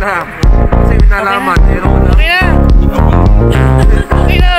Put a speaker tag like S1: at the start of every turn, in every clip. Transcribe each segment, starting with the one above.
S1: na. Kasi may nalaman.
S2: Okay na! Okay na!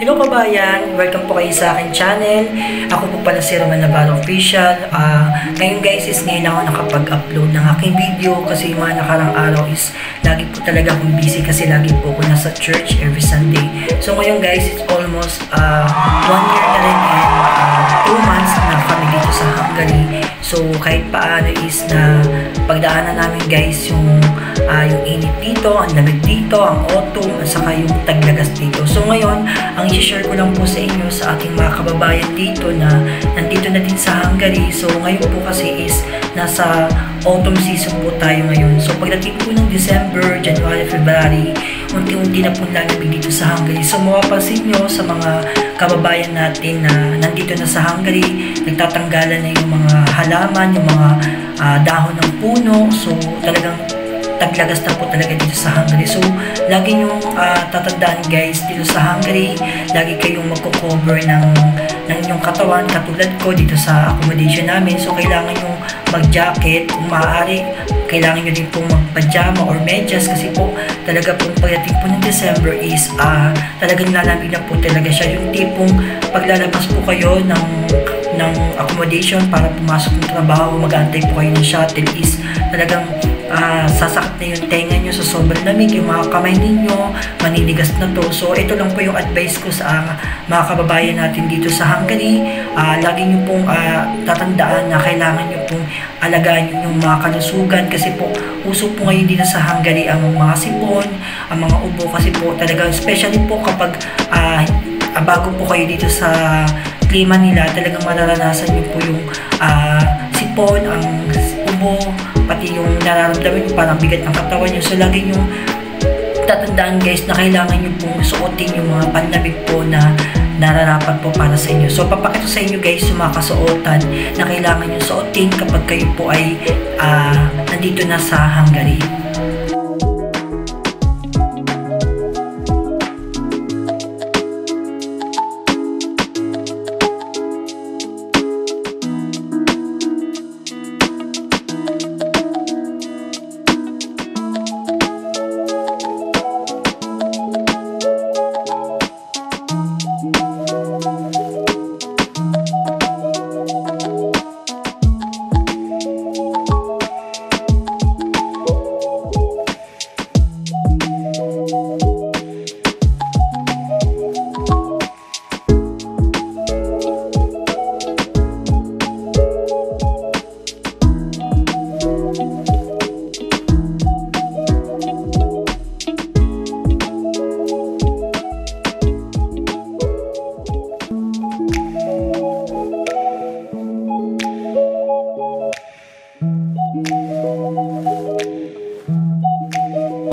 S3: Hello kabayan! Welcome po kayo sa aking channel. Ako po pala si Roman Navarro Official. Ngayon guys is ngayon ako nakapag-upload ng aking video kasi yung mga nakarang araw is lagi po talaga akong busy kasi lagi po ako nasa church every Sunday. So ngayon guys, it's almost 1 year na rin and 2 months na kami dito sa Hungary. So kahit paano is na pagdaanan namin guys yung init dito, ang lamig dito, ang autumn, at saka yung taglagas dito. So ngayon, ang i-share ko lang po sa inyo sa ating mga kababayan dito na nandito na din sa Hungary. So ngayon po kasi is nasa autumn season po tayo ngayon. So pagdating po ng December, January, February, unti-unti na po lalamig dito sa Hungary. So mapapansin nyo sa mga kababayan natin na nandito na sa Hungary, nagtatanggalan na yung mga halaman, yung mga dahon ng puno. So talagang taglagas na po talaga dito sa Hungary. So lagi nyo tatandaan guys, dito sa Hungary, lagi kayong magko-cover ng inyong katawan, katulad ko dito sa accommodation namin. So kailangan nyo mag-jacket, kung maaari kailangan nyo din pong mag-pajama or medyas kasi po talaga pong pagdating po ng December is talagang lalamig na po talaga siya. Yung tipong paglalabas po kayo ng accommodation para pumasok ng trabaho, mag-aantay po kayo ng shuttle is talagang sasakit na yung tenga nyo sa sobrang lamig, yung mga kamay ninyo maninigas na to. So ito lang po yung advice ko sa mga kababayan natin dito sa Hungary. Lagi nyo pong tatandaan na kailangan nyo pong alagaan yung mga kalusugan kasi po uso po ngayon dito sa Hungary ang mga sipon, ang mga ubo kasi po talaga, especially po kapag bago po kayo dito sa klima nila, talagang mararanasan nyo po yung sipon, ang ubo, pati yung nararamdaman nyo parang bigat ng katawan nyo. So lagi nyo tatandaan guys na kailangan nyo pong suotin yung mga panlamig po na nararapat po para sa inyo. So papakita sa inyo guys yung mga kasuotan na kailangan nyo suotin kapag kayo po ay nandito na sa Hungary.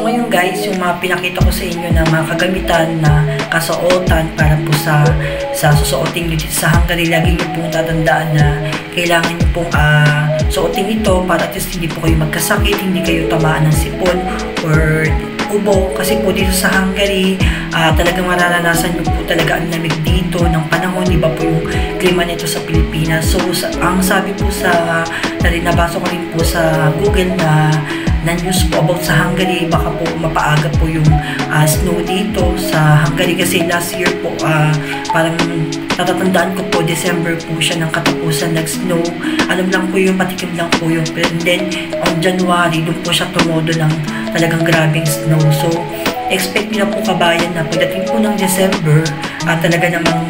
S3: Ngayon guys, yung mga pinakita ko sa inyo na mga kagamitan na kasuotan para po sa susuotin nyo dito sa Hungary, lagi nyo pong tatandaan na kailangan nyo pong suotin ito para at least hindi po kayo magkasakit, hindi kayo tamaan ng sipon or ubo. Kasi po dito sa Hungary, talagang mararanasan nyo po talaga ang lamig dito ng panahon, di ba po yung klima nito sa Pilipinas. So ang sabi po nabasa ko rin po sa Google na news po about sa Hungary, baka po mapaaga po yung snow dito sa Hungary kasi last year po parang natatandaan ko po December po siya ng katapusan nag-snow. Alam lang po yung patikim lang po yung, and then on January doon po siya tumodo ng talagang grabing snow. So expect nyo na po kabayan na pagdating po ng December, talaga namang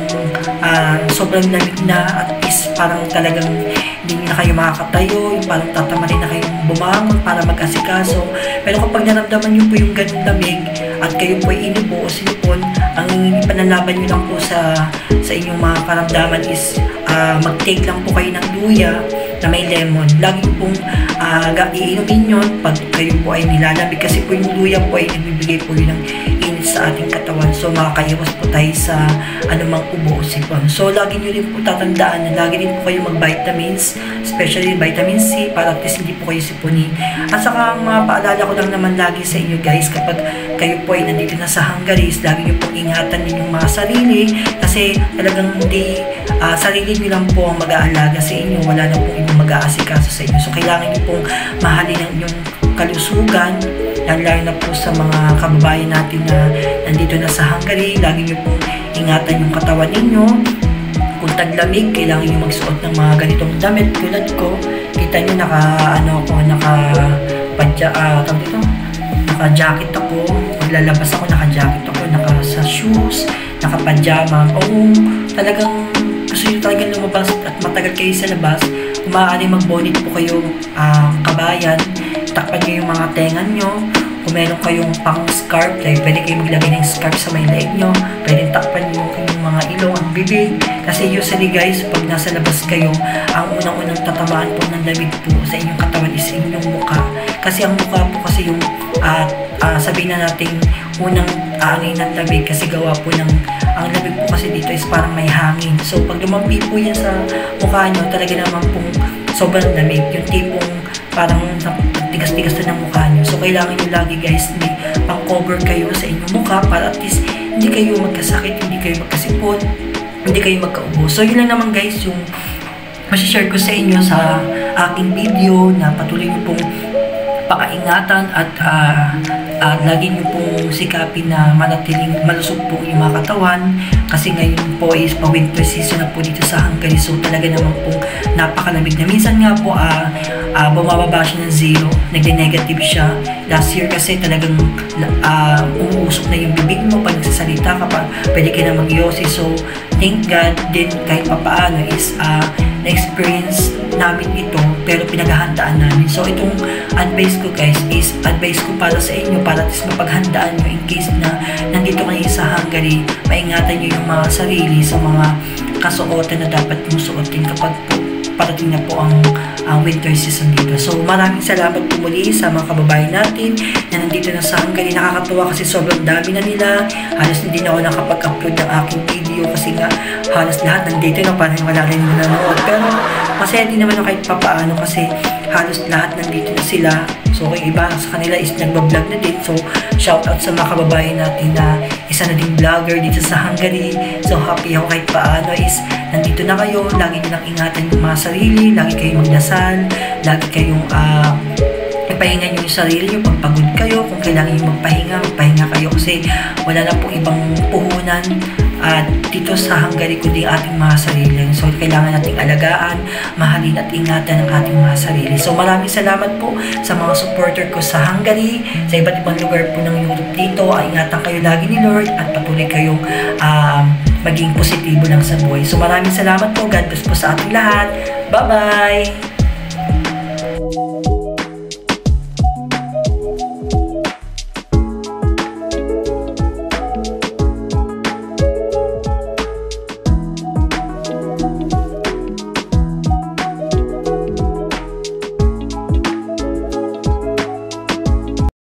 S3: sobrang lamig na at is parang talagang hindi na kayo makakatayo, yung parang tatamarin na kayong bumangon para mag-asikaso. Pero kapag naramdaman nyo po yung ganung lamig at kayo po ay inubo o sinipon, ang ipanalaban nyo lang po sa inyong mga karamdaman is mag-take lang po kayo ng luya na may lemon. Lagi pong iinumin yun pag kayo po ay nilalamig kasi po yung luya po ay nagbibigay po yun ng init sa ating katawan. So makakaiwas po tayo sa anumang ubo o sipon. So lagi nyo rin po tatandaan na lagi rin po kayo mag-vitamins, especially vitamin C, para at least hindi po kayo sipunin. At saka mga paalala ko lang naman lagi sa inyo guys, kapag kayo po ay nandito na sa Hungary, lagi nyo pong ingatan ninyong mga sarili kasi talagang hindi sarili nyo lang po ang mag-aalaga sa inyo, wala na pong ibang mag-aasikaso sa inyo. So kailangan nyo pong mahalin ang inyong kalusugan, lalo na po sa mga kababayan natin na nandito na sa Hungary. Lagi nyo pong ingatan yung katawan ninyo. Kung taglamig, kailangan nyo magsuot ng mga ganitong damit tulad ko. Kita nyo naka-jacket ako. Paglalabas ako, naka-jacket ako, naka-sa shoes, naka-pajama. O talagang gusto nyo talagang lumabas at matagal kayo sa labas, kung maaari mag-bonnet po kayo kabayan, takpan nyo yung mga tengan nyo. Kung meron kayong pang scarf, pwede kayo maglagay ng scarf sa may leg nyo, pwede takpan nyo yung mga ilong at bibig. Kasi usually guys, pag nasa labas kayo, ang unang-unang tatamaan po ng lamig po sa inyong katawan is inyong mukha. Kasi ang mukha po kasi yung sabihin na natin unang aangin ng lamig kasi gawa po ng ang lamig po kasi dito is parang may hangin. So pag lumampi po yan sa mukha nyo, talaga naman pong sobrang lamig. Yung tipong parang tigas-tigas na ng mukha nyo. So kailangan nyo lagi guys may pang-cover kayo sa inyong mukha para at least hindi kayo magkasakit, hindi kayo magkasipon, hindi kayo magkaubo. So yun lang naman guys yung masishare ko sa inyo sa aking video, na patuloy nyo pong pakaingatan at lagi nyo pong sikapin na manatiling malusog po yung mga katawan kasi ngayon po is pa-winter season na po dito sa Hungary. So talaga naman pong napakalamig na. Minsan nga po bumababa siya ng 0, nagde-negative siya. Last year kasi talagang umuusok na yung bibig mo pag nagsasalita ka pa, pwede ka na mag-yosi. So thank God din kahit papaano is na-experience namin ito, pero pinaghahandaan namin. So itong advice ko guys is advice ko para sa inyo, para at least mapaghandaan nyo in case na nandito kayo sa Hungary, maingatan nyo yung mga sarili sa mga kasuotan na dapat yung suotin kapag parating na po ang winter season dito. So maraming salamat po muli sa mga kababayan natin na nandito na sa Hungary. Nakakatuwa kasi sobrang dami na nila. Halos hindi na ako nakapag-upload ng aking video kasi nga halos lahat nandito na, parang wala rin nanonood. Pero masaya din naman kahit papaano kasi halos lahat nandito na sila. So yung iba sa kanila is nagbablog na din. So shout out sa mga kababayan natin na isa na din vlogger dito sa Hungary. So happy ako kahit paano is nandito na kayo. Lagi nyo lang ingatan yung mga sarili, lagi kayong magdasal, lagi kayong ipahinga nyo yung sarili nyo pag pagod kayo. Kung kailangan nyo magpahinga kayo kasi wala na pong ibang puhunan at dito sa Hungary kundi ating mga sarili. So kailangan nating alagaan, mahalin at ingatan ang ating mga sarili. So maraming salamat po sa mga supporter ko sa Hungary, sa iba't ibang lugar po ng Europe dito. Ingatan kayo lagi ni Lord at patuloy kayong maging positibo lang sa buhay. So maraming salamat po. God bless po sa ating lahat. Bye-bye!